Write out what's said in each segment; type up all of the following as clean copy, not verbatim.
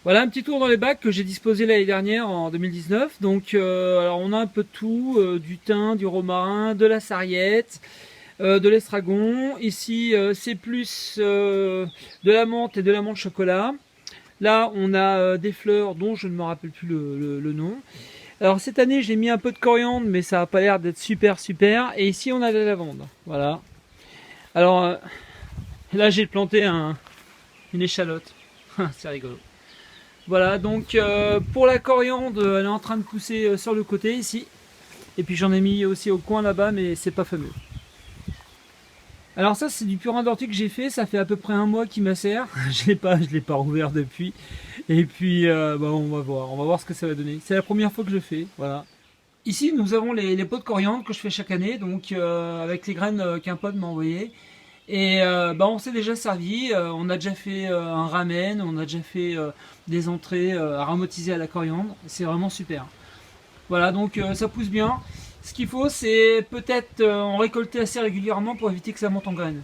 Voilà un petit tour dans les bacs que j'ai disposé l'année dernière en 2019. Donc alors on a un peu de tout, du thym, du romarin, de la sarriette, de l'estragon. Ici c'est plus de la menthe et de la menthe chocolat. Là on a des fleurs dont je ne me rappelle plus le nom. Alors cette année j'ai mis un peu de coriandre mais ça n'a pas l'air d'être super. Et ici on a de la lavande. Voilà. Alors là j'ai planté une échalote. C'est rigolo. Voilà, donc pour la coriandre, elle est en train de pousser sur le côté ici. Et puis j'en ai mis aussi au coin là-bas, mais c'est pas fameux. Alors ça, c'est du purin d'ortie que j'ai fait. Ça fait à peu près un mois qu'il macère. Je l'ai pas rouvert depuis. Et puis, on va voir ce que ça va donner. C'est la première fois que je le fais, voilà. Ici, nous avons les pots de coriandre que je fais chaque année, donc avec les graines qu'un pote m'a envoyées. Et on s'est déjà servi, on a déjà fait un ramen, on a déjà fait des entrées aromatisées à la coriandre, c'est vraiment super. Voilà, donc ça pousse bien. Ce qu'il faut, c'est peut-être en récolter assez régulièrement pour éviter que ça monte en graines.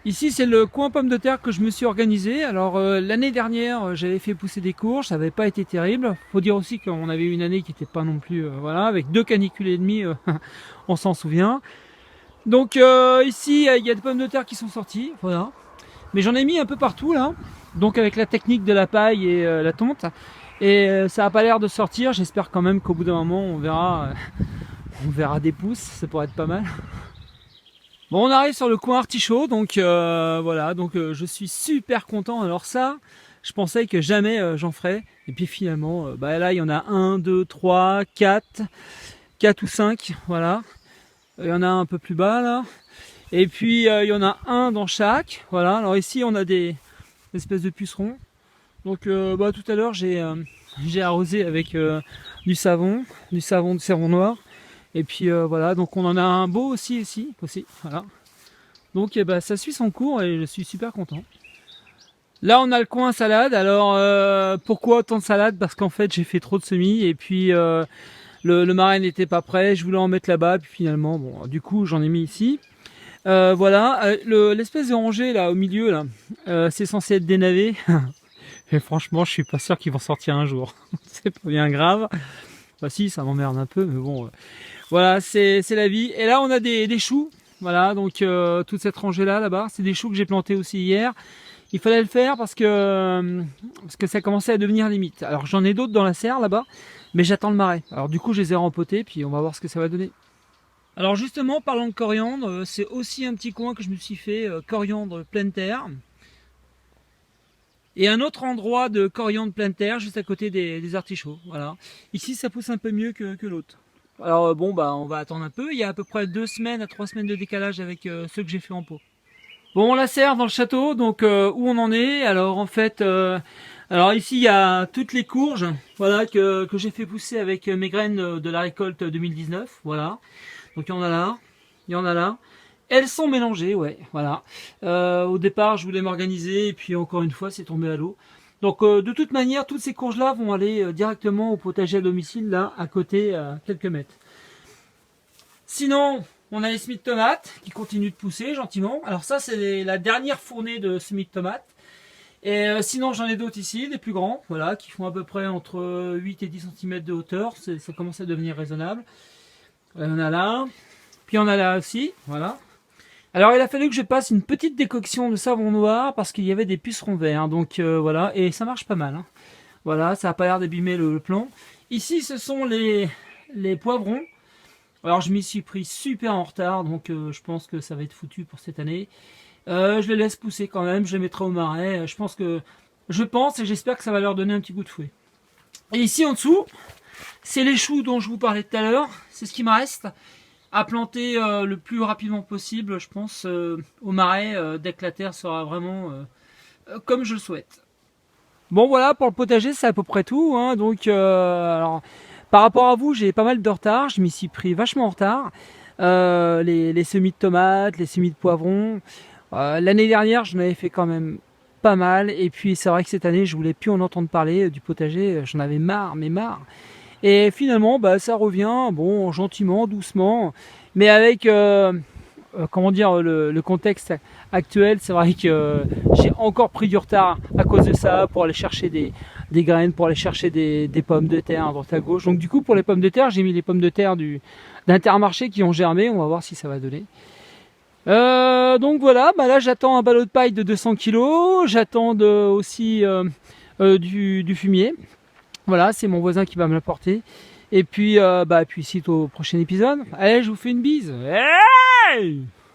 Ici, c'est le coin pomme de terre que je me suis organisé. Alors l'année dernière, j'avais fait pousser des courges, ça n'avait pas été terrible. Faut dire aussi qu'on avait eu une année qui n'était pas non plus, voilà, avec 2 canicules et demie, on s'en souvient. Donc ici il y a des pommes de terre qui sont sorties, voilà. Mais j'en ai mis un peu partout là. Donc avec la technique de la paille et la tonte. Et ça n'a pas l'air de sortir. J'espère quand même qu'au bout d'un moment on verra des pousses. Ça pourrait être pas mal. Bon, on arrive sur le coin artichaut. Donc voilà. Donc je suis super content. Alors ça, je pensais que jamais j'en ferais. Et puis finalement, là il y en a 1, 2, 3, 4 ou 5. Voilà. Il y en a un peu plus bas là. Et puis il y en a un dans chaque. Voilà. Alors ici on a des espèces de pucerons. Donc tout à l'heure j'ai arrosé avec du savon noir. Et puis voilà. Donc on en a un beau aussi ici. Voilà. Donc ça suit son cours et je suis super content. Là on a le coin salade. Alors pourquoi autant de salade? Parce qu'en fait j'ai fait trop de semis et puis le marais n'était pas prêt. Je voulais en mettre là-bas. Puis finalement bon du coup j'en ai mis ici. Voilà, l'espèce de rangée là au milieu là, c'est censé être des navets. Et franchement, je suis pas sûr qu'ils vont sortir un jour. C'est pas bien grave. Bah si, ça m'emmerde un peu, mais bon. Voilà, c'est la vie. Et là, on a des choux. Voilà, donc toute cette rangée là-bas, c'est des choux que j'ai plantés aussi hier. Il fallait le faire parce que ça commençait à devenir limite. Alors j'en ai d'autres dans la serre là-bas, mais j'attends le marais. Alors du coup, je les ai rempotés, puis on va voir ce que ça va donner. Alors justement, parlant de coriandre, c'est aussi un petit coin que je me suis fait, coriandre pleine terre. Et un autre endroit de coriandre pleine terre, juste à côté des artichauts. Voilà. Ici, ça pousse un peu mieux que l'autre. Alors on va attendre un peu. Il y a à peu près 2 semaines à 3 semaines de décalage avec ceux que j'ai fait en pot. Bon, on la serre dans le château, donc où on en est. Alors en fait, alors ici il y a toutes les courges, voilà, que j'ai fait pousser avec mes graines de la récolte 2019. Voilà. Donc il y en a là, il y en a là. Elles sont mélangées, ouais, voilà. Au départ, je voulais m'organiser et puis encore une fois, c'est tombé à l'eau. Donc de toute manière, toutes ces courges-là vont aller directement au potager à domicile, là, à côté, à quelques mètres. Sinon, on a les semis de tomates qui continuent de pousser gentiment. Alors ça, c'est la dernière fournée de semis de tomates. Et sinon, j'en ai d'autres ici, des plus grands, voilà, qui font à peu près entre 8 et 10 cm de hauteur. Ça commence à devenir raisonnable. Il y en a là, puis il y en a là aussi, voilà. Alors il a fallu que je passe une petite décoction de savon noir parce qu'il y avait des pucerons verts, donc voilà, et ça marche pas mal. Hein. Voilà, ça n'a pas l'air d'abîmer le plan. Ici ce sont les poivrons. Alors je m'y suis pris super en retard, donc je pense que ça va être foutu pour cette année. Je les laisse pousser quand même, je les mettrai au marais. Je pense et j'espère que ça va leur donner un petit goût de fouet. Et ici en dessous, c'est les choux dont je vous parlais tout à l'heure, c'est ce qui me reste à planter le plus rapidement possible, je pense, au marais, dès que la terre sera vraiment comme je le souhaite. Bon voilà, pour le potager, c'est à peu près tout. Hein. Donc, alors, par rapport à vous, j'ai pas mal de retard, je m'y suis pris vachement en retard. Les semis de tomates, les semis de poivrons. L'année dernière, j'en avais fait quand même pas mal. Et puis, c'est vrai que cette année, je voulais plus en entendre parler du potager. J'en avais marre, mais marre. Et finalement, ça revient, bon, gentiment, doucement, mais avec comment dire, le contexte actuel, c'est vrai que j'ai encore pris du retard à cause de ça pour aller chercher des graines, pour aller chercher des pommes de terre à droite à gauche. Donc du coup pour les pommes de terre, j'ai mis les pommes de terre d'Intermarché qui ont germé, on va voir si ça va donner. Donc voilà, bah là j'attends un ballot de paille de 200 kg, j'attends aussi du fumier. Voilà, c'est mon voisin qui va me l'apporter. Et puis, puis, c'est au prochain épisode. Allez, je vous fais une bise. Hey!